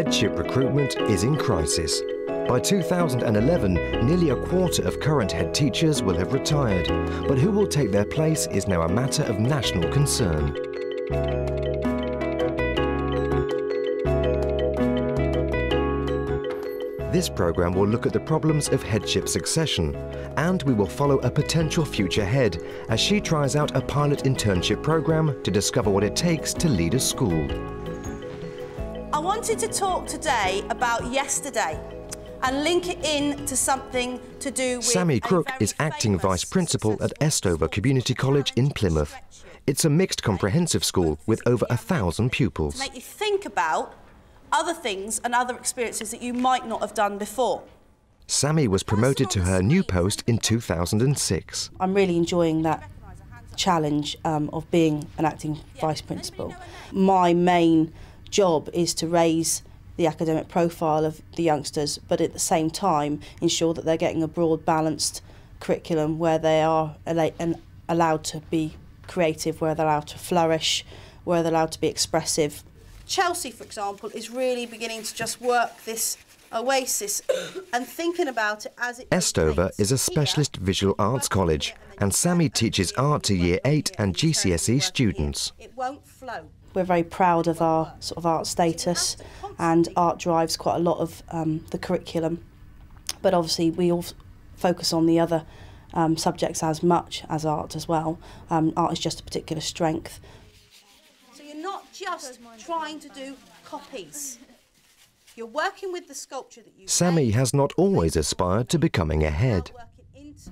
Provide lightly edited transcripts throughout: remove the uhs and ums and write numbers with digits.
headship recruitment is in crisis. By 2011, nearly a quarter of current head teachers will have retired, but who will take their place is now a matter of national concern. This programme will look at the problems of headship succession, and we will follow a potential future head as she tries out a pilot internship programme to discover what it takes to lead a school. I wanted to talk today about yesterday and link it in to something to do with... Sammy Crook is acting vice principal at Estover Community College in Plymouth. It's a mixed comprehensive school with over 1,000 pupils. To make you think about other things and other experiences that you might not have done before. Sammy was promoted to her new post in 2006. I'm really enjoying that challenge of being an acting vice principal. My main job is to raise the academic profile of the youngsters, but at the same time ensure that they're getting a broad, balanced curriculum where they are allowed to be creative, where they're allowed to flourish, where they're allowed to be expressive. Chelsea, for example, is really beginning to just work this oasis and thinking about it as it... Estover is a specialist visual arts college, and Sammy teaches art to Year 8 and GCSE students. It won't flow. We're very proud of our sort of art status, and art drives quite a lot of the curriculum. But obviously we all focus on the other subjects as much as art as well. Art is just a particular strength. So you're not just trying to do copies. You're working with the sculpture that you... Sammy has not always aspired to becoming a head.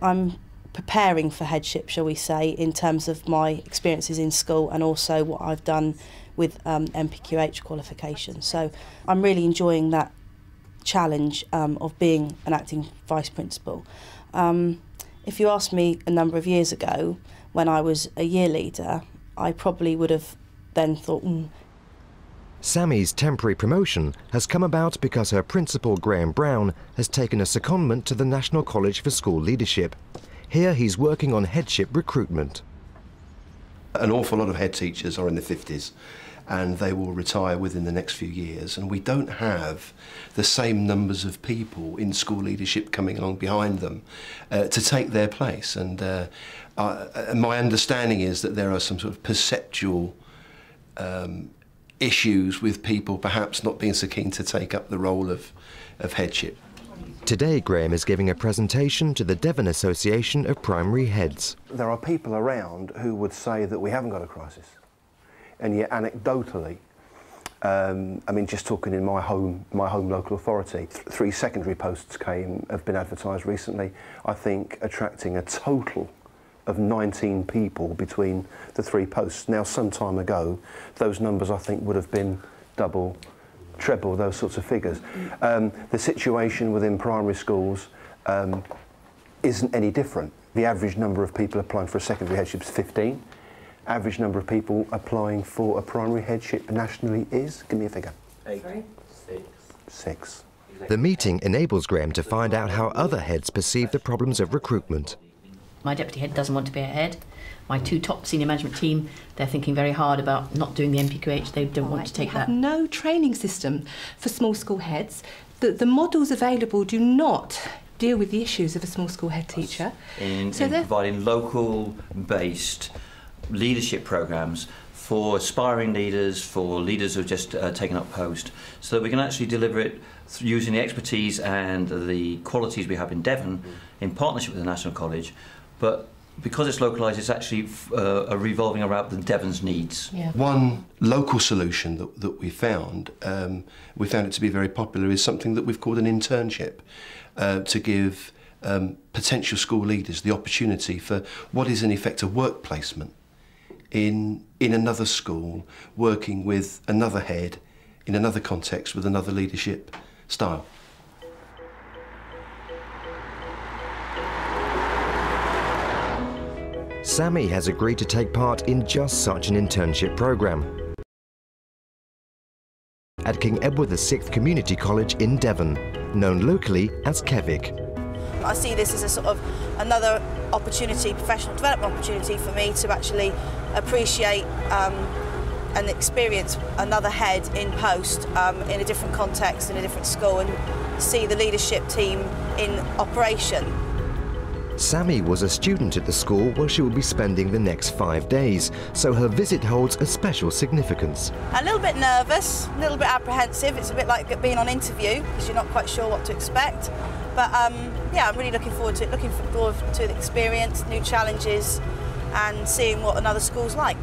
I'm preparing for headship, shall we say, in terms of my experiences in school and also what I've done with MPQH qualification. So I'm really enjoying that challenge of being an acting vice principal. If you asked me a number of years ago, when I was a year leader, I probably would have then thought, Sammy's temporary promotion has come about because her principal, Graham Brown, has taken a secondment to the National College for School Leadership. Here he's working on headship recruitment. An awful lot of head teachers are in the 50s and they will retire within the next few years, and we don't have the same numbers of people in school leadership coming along behind them to take their place. And my understanding is that there are some sort of perceptual issues with people perhaps not being so keen to take up the role of headship. Today, Graham is giving a presentation to the Devon Association of Primary Heads. There are people around who would say that we haven't got a crisis, and yet anecdotally, I mean, just talking in my home local authority, 3 secondary posts have been advertised recently. I think attracting a total of 19 people between the 3 posts. Now, some time ago, those numbers I think would have been double, treble, those sorts of figures. The situation within primary schools isn't any different. The average number of people applying for a secondary headship is 15. Average number of people applying for a primary headship nationally is, give me a figure. 8. 6. The meeting enables Graham to find out how other heads perceive the problems of recruitment. My deputy head doesn't want to be a head. My 2 top senior management team, they're thinking very hard about not doing the MPQH. They don't want to take that. We have no training system for small school heads. The models available do not deal with the issues of a small school head teacher. In providing local-based leadership programmes for aspiring leaders, for leaders who have just taken up post, so that we can actually deliver it using the expertise and the qualities we have in Devon in partnership with the National College. But because it's localised, it's actually revolving around the Devon's needs. Yeah. One local solution that we found it to be very popular, is something that we've called an internship, to give potential school leaders the opportunity for what is in effect a work placement in another school, working with another head in another context with another leadership style. Sammy has agreed to take part in just such an internship programme at King Edward VI Community College in Devon, known locally as Kevic. I see this as a sort of another opportunity, professional development opportunity for me to actually appreciate and experience another head in post in a different context, in a different school, and see the leadership team in operation. Sammy was a student at the school where she will be spending the next 5 days, so her visit holds a special significance. A little bit nervous, a little bit apprehensive. It's a bit like being on interview because you're not quite sure what to expect. But yeah, I'm really looking forward to it, looking forward to the experience, new challenges, and seeing what another school's like.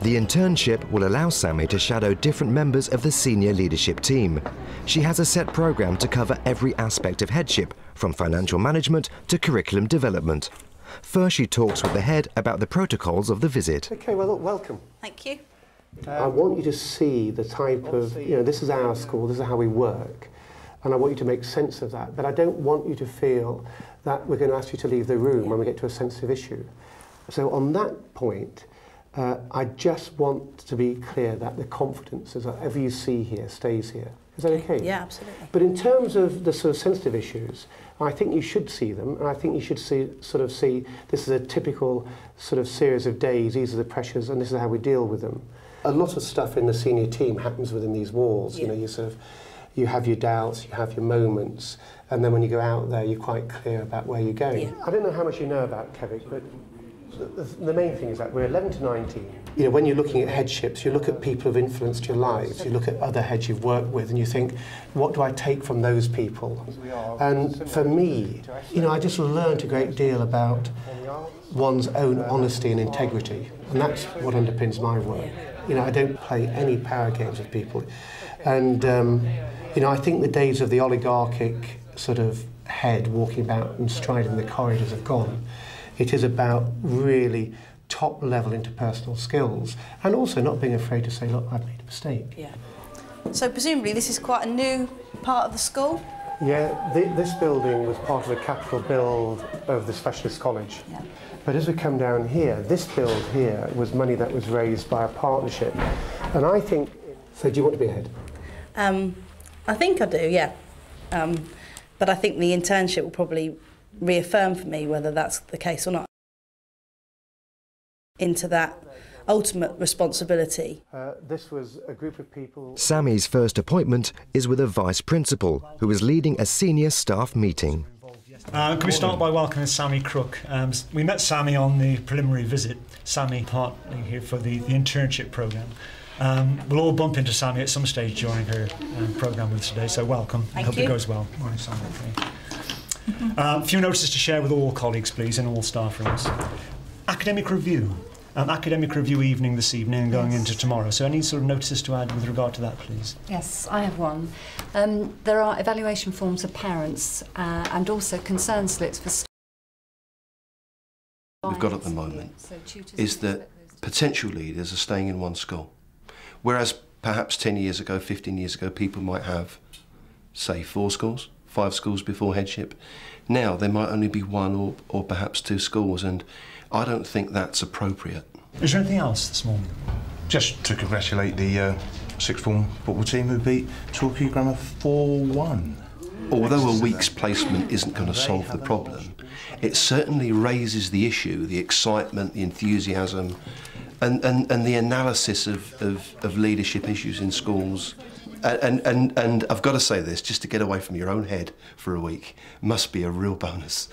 The internship will allow Sammy to shadow different members of the senior leadership team. She has a set programme to cover every aspect of headship, from financial management to curriculum development. First, she talks with the head about the protocols of the visit. Okay, well, look, welcome. Thank you. I want you to see the type of, this is our school, this is how we work, and I want you to make sense of that. But I don't want you to feel that we're going to ask you to leave the room when we get to a sensitive issue. So on that point, I just want to be clear that the confidence is whatever you see here stays here. Is that okay? Yeah, absolutely. But in terms of the sort of sensitive issues, I think you should see them, and I think you should see this is a typical sort of series of days, these are the pressures, and this is how we deal with them. A lot of stuff in the senior team happens within these walls. Yeah. You have your doubts, you have your moments, and then when you go out there, you're quite clear about where you're going. Yeah. I don't know how much you know about Kevin, but the main thing is that we're 11 to 19. When you're looking at headships, you look at people who've influenced your lives, you look at other heads you've worked with, and you think, what do I take from those people? And for me, I just learned a great deal about one's own honesty and integrity, and that's what underpins my work. I don't play any power games with people. And, I think the days of the oligarchic sort of head walking about and striding the corridors have gone. It is about really top-level interpersonal skills, and also not being afraid to say, look, I've made a mistake. Yeah. So presumably this is quite a new part of the school? Yeah, this building was part of the capital build of the Specialist College. Yeah. But as we come down here, this build here was money that was raised by a partnership. And I think... So do you want to be ahead? I think I do, yeah. But I think the internship will probably reaffirm for me whether that's the case or not. Into that ultimate responsibility. This was a group of people... Sammy's first appointment is with a vice principal who is leading a senior staff meeting. Can we start by welcoming Sammy Crook? We met Sammy on the preliminary visit. Sammy partly here for the internship programme. We'll all bump into Sammy at some stage during her programme with us today, so welcome. I hope it goes well. Morning, Sammy. A few notices to share with all colleagues, please, in all staff rooms. Academic review. Academic review evening this evening and going into tomorrow. So any sort of notices to add with regard to that, please? Yes, I have one. There are evaluation forms for parents and also concern slips for students. We've got at the moment is that potential leaders are staying in one school. Whereas perhaps 10 years ago, 15 years ago, people might have, say, 4 schools, 5 schools before headship. Now there might only be 1 or perhaps 2 schools, and I don't think that's appropriate. Is there anything else this morning? Just to congratulate the sixth form football team who beat Torquay Grammar 4-1. Although a week's placement isn't going to solve the problem, it certainly raises the issue, the excitement, the enthusiasm, and the analysis of leadership issues in schools. And I've got to say this, just to get away from your own head for a week must be a real bonus.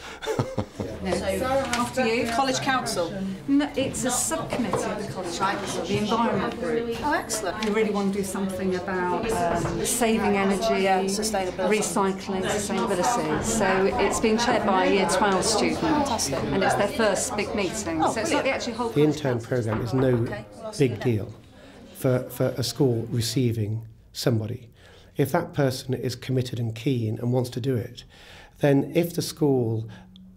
No. So after you, College Council? No, it's a subcommittee of the College Council, the Environment Group. Oh, excellent. We really want to do something about saving energy, recycling, sustainability. So it's been chaired by a Year 12 student. Fantastic. And it's their first big meeting. So it's not the actual whole... The intern programme is no big deal for a school receiving somebody. If that person is committed and keen and wants to do it, then if the school,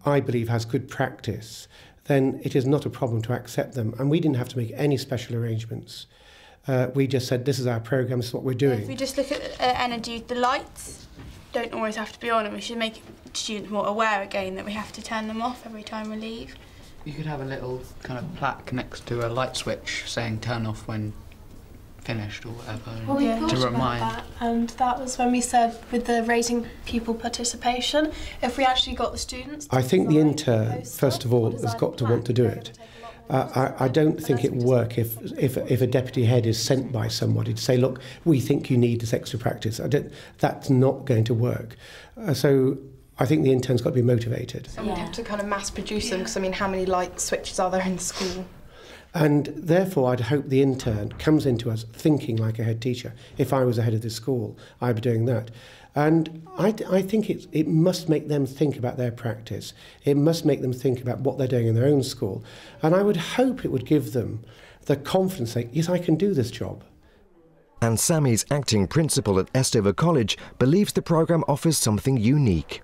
I believe, has good practice, then it is not a problem to accept them. And we didn't have to make any special arrangements. We just said, this is our programme, this is what we're doing. If we just look at energy, the lights don't always have to be on, and we should make students more aware again that we have to turn them off every time we leave. You could have a little kind of plaque next to a light switch saying turn off when finished or whatever, to remind. That, and that was when we said with the raising pupil participation, if we actually got the students... I think the intern, first of all, has got to want to do it. I don't think it will work if a deputy head is sent by somebody to say, look, we think you need this extra practice. That's not going to work. So I think the intern's got to be motivated. And we'd have to kind of mass produce them, because I mean, how many light switches are there in the school? And therefore, I'd hope the intern comes into us thinking like a head teacher. If I was the head of this school, I'd be doing that. And I think it must make them think about their practice. It must make them think about what they're doing in their own school. And I would hope it would give them the confidence that, yes, I can do this job. And Sammy's acting principal at Estover College believes the programme offers something unique.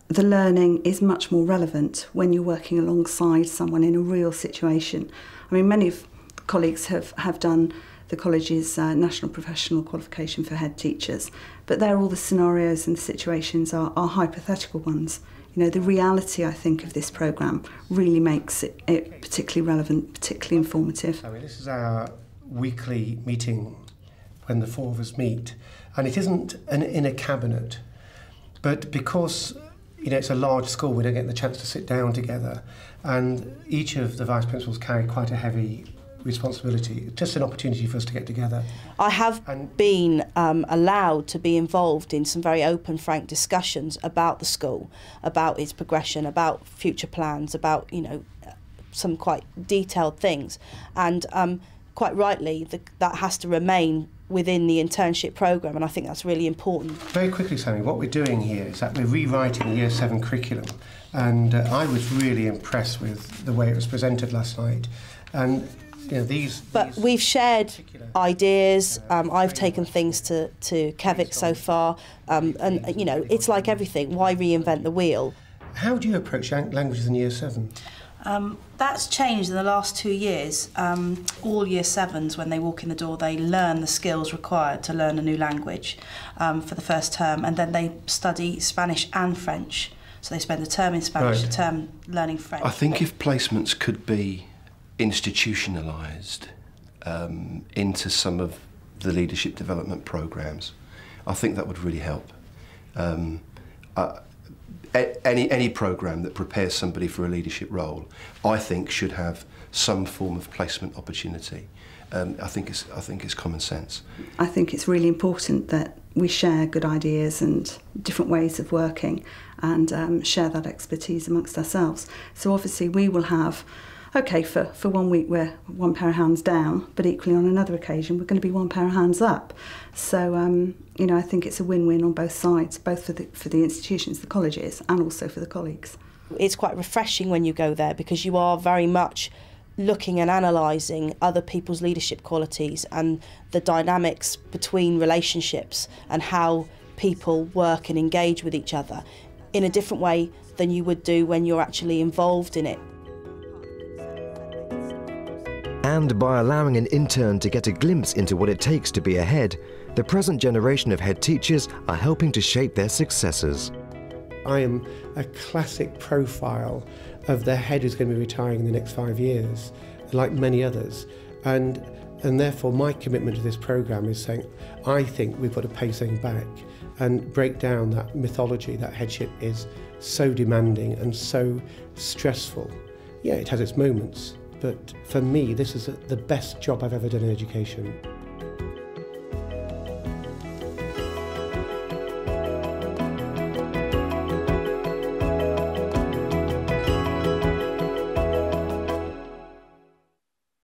The learning is much more relevant when you're working alongside someone in a real situation. I mean, many of the colleagues have done the college's national professional qualification for head teachers, but there all the scenarios and situations are hypothetical ones. You know, the reality, I think, of this programme really makes it particularly relevant, particularly informative. I mean, this is our weekly meeting when the four of us meet, and it isn't in a cabinet, but because it's a large school, we don't get the chance to sit down together, and each of the vice principals carry quite a heavy responsibility. It's just an opportunity for us to get together. I have been allowed to be involved in some very open, frank discussions about the school, about its progression, about future plans, about some quite detailed things, and quite rightly that has to remain within the internship programme, and I think that's really important. Very quickly, Sammy, what we're doing here is that we're rewriting the Year 7 curriculum, and I was really impressed with the way it was presented last night. And But we've shared ideas. I've taken things to Kevic so far, and it's like everything. Why reinvent the wheel? How do you approach languages in Year 7? That's changed in the last 2 years. All Year 7s, when they walk in the door, they learn the skills required to learn a new language for the first term, and then they study Spanish and French. So they spend a term in Spanish, a term learning French. I think if placements could be institutionalised into some of the leadership development programmes, I think that would really help. Any programme that prepares somebody for a leadership role, I think, should have some form of placement opportunity. I think it's common sense. I think it's really important that we share good ideas and different ways of working, and share that expertise amongst ourselves. So obviously we will have, okay, for 1 week we're one pair of hands down, but equally on another occasion we're going to be one pair of hands up. So I think it's a win-win on both sides, both for the institutions, the colleges, and also for the colleagues. It's quite refreshing when you go there, because you are very much looking and analysing other people's leadership qualities and the dynamics between relationships and how people work and engage with each other in a different way than you would do when you're actually involved in it. And by allowing an intern to get a glimpse into what it takes to be a head, the present generation of head teachers are helping to shape their successors. I am a classic profile of the head who's going to be retiring in the next 5 years, like many others. And therefore my commitment to this programme is saying, I think we've got to pay something back and break down that mythology that headship is so demanding and so stressful. Yeah, it has its moments, but for me, this is the best job I've ever done in education.